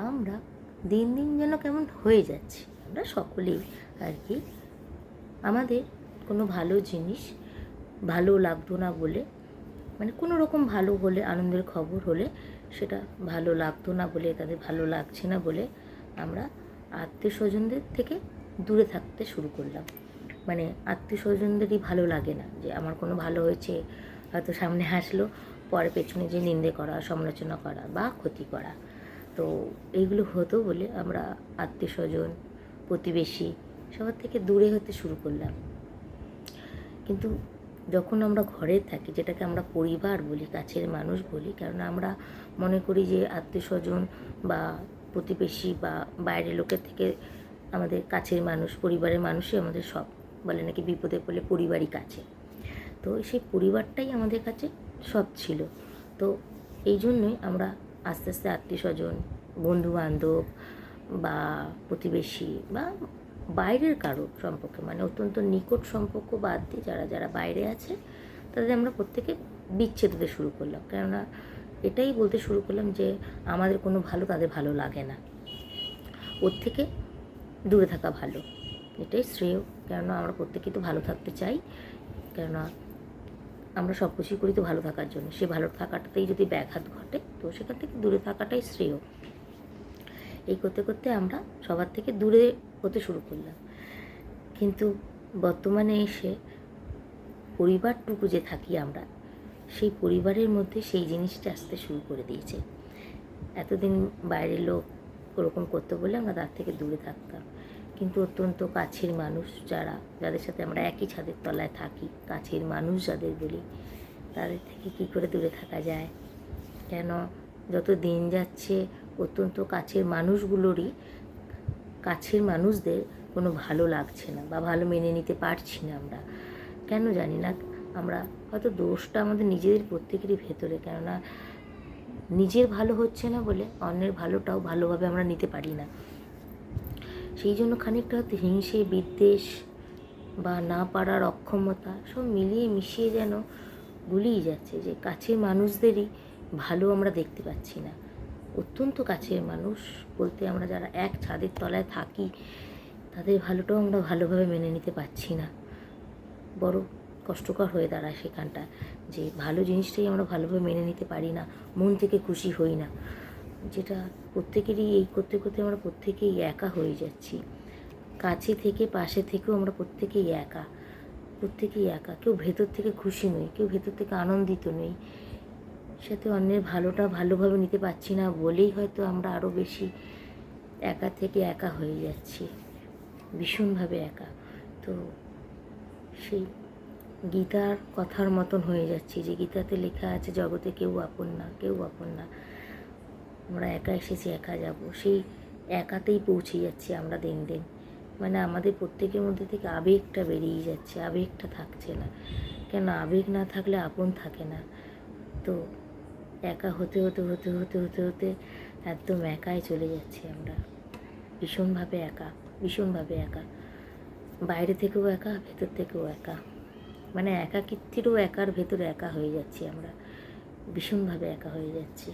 আমরা দিন দিন যেন কেমন হয়ে যাচ্ছি, আমরা সকলেই আর কি। আমাদের কোনো ভালো জিনিস ভালো লাগতো না বলে, মানে কোনো রকম ভালো হলে, আনন্দের খবর হলে সেটা ভালো লাগতো না বলে, তাদের ভালো লাগছে না বলে আমরা আত্মীয় স্বজনদের থেকে দূরে থাকতে শুরু করলাম। মানে আত্মীয় স্বজনদেরই ভালো লাগে না যে আমার কোনো ভালো হয়েছে, হয়তো সামনে হাসলো, পরে পেছনে যে নিন্দে করা, সমালোচনা করা বা ক্ষতি করা। তো এইগুলো হতো বলে আমরা আত্মীয় স্বজন, প্রতিবেশী সবার থেকে দূরে হতে শুরু করলাম। কিন্তু যখন আমরা ঘরে থাকি, যেটাকে আমরা পরিবার বলি, কাছের মানুষ বলি, কারণ আমরা মনে করি যে আত্মীয় স্বজন বা প্রতিবেশী বা বাইরের লোকের থেকে আমাদের কাছের মানুষ, পরিবারের মানুষই আমাদের সব। বলে নাকি বিপদে পড়লে পরিবারই কাছে। তো সেই পরিবারটাই আমাদের কাছে সব ছিল। তো এই জন্যই আমরা আস্তে আস্তে আত্মীয় স্বজন, বন্ধুবান্ধব বা প্রতিবেশী বা বাইরের কারো সম্পর্কে, মানে অত্যন্ত নিকট সম্পর্ক বাদ দিয়ে যারা যারা বাইরে আছে তাদের আমরা প্রত্যেকে বিচ্ছেদ হতে শুরু করলাম। কেননা এটাই বলতে শুরু করলাম যে আমাদের কোনো ভালো তাদের ভালো লাগে না, ওর থেকে দূরে থাকা ভালো, এটাই শ্রেয়। কেননা আমরা প্রত্যেকেই তো ভালো থাকতে চাই, কেননা আমরা সব কিছুই করি তো ভালো থাকার জন্য। সে ভালো থাকাটাতেই যদি ব্যাঘাত ঘটে তো সেখান থেকে দূরে থাকাটাই শ্রেয়। এই করতে করতে আমরা সবার থেকে দূরে হতে শুরু করলাম। কিন্তু বর্তমানে এসে পরিবারটুকু যে থাকি আমরা, সেই পরিবারের মধ্যে সেই জিনিসটা আসতে শুরু করে দিয়েছে। এতদিন বাইরের লোক ওরকম করতে বলে আমরা তার থেকে দূরে থাকতাম, কিন্তু অত্যন্ত কাছের মানুষ যারা, যাদের সাথে আমরা একই ছাদের তলায় থাকি, কাছের মানুষ যাদের বলি, তাদের থেকে কী করে দূরে থাকা যায়? কেন যত দিন যাচ্ছে অত্যন্ত কাছের মানুষগুলোরই, কাছের মানুষদের কোনো ভালো লাগছে না বা ভালো মেনে নিতে পারছি না আমরা। কেন জানি না, আমরা হয়তো দোষটা আমাদের নিজেদের প্রত্যেকেরই ভেতরে। কেননা নিজের ভালো হচ্ছে না বলে অন্যের ভালোটাও ভালোভাবে আমরা নিতে পারি না। সেই জন্য খানিকটা হয়তো হিংসে, বিদ্বেষ বা না পারার অক্ষমতা সব মিলিয়ে মিশিয়ে যেন গুলিয়ে যাচ্ছে, যে কাছের মানুষদেরই ভালো আমরা দেখতে পাচ্ছি না। অত্যন্ত কাছের মানুষ বলতে আমরা যারা এক ছাদের তলায় থাকি, তাদের ভালোটাও আমরা ভালোভাবে মেনে নিতে পারছি না। বড় কষ্টকর হয়ে দাঁড়ায় সেখানটা, যে ভালো জিনিসটাই আমরা ভালোভাবে মেনে নিতে পারি না, মন থেকে খুশি হই না। যেটা প্রত্যেকেরই, এই করতে করতে আমরা প্রত্যেকেই একা হয়ে যাচ্ছি। কাছে থেকে পাশে থেকেও আমরা প্রত্যেকেই একা, প্রত্যেকেই একা। কেউ ভেতর থেকে খুশি নই, কেউ ভেতর থেকে আনন্দিত নই। সাথে অন্যের ভালোটা ভালোভাবে নিতে পারছি না বলেই হয়তো আমরা আরও বেশি একা থেকে একা হয়ে যাচ্ছি, ভীষণভাবে একা। তো সেই গীতার কথার মতন হয়ে যাচ্ছি, যে গীতাতে লেখা আছে জগতে কেউ আপন না, কেউ আপন না। আমরা একা এসেছি, একা যাব, সেই একাতেই পৌঁছে যাচ্ছি আমরা দিন দিন। মানে আমাদের প্রত্যেকের মধ্যে থেকে আবেগটা বেরিয়ে যাচ্ছে, আবেগটা থাকছে না। কেন আবেগ না থাকলে আপন থাকে না। তো একা হতে হতে হতে হতে হতে হতে একদম একাই চলে যাচ্ছি আমরা, ভীষণভাবে একা, ভীষণভাবে একা। বাইরে থেকেও একা, ভেতর থেকেও একা। মানে একাকিত্বেরও একার ভেতরে একা হয়ে যাচ্ছি আমরা, ভীষণভাবে একা হয়ে যাচ্ছি।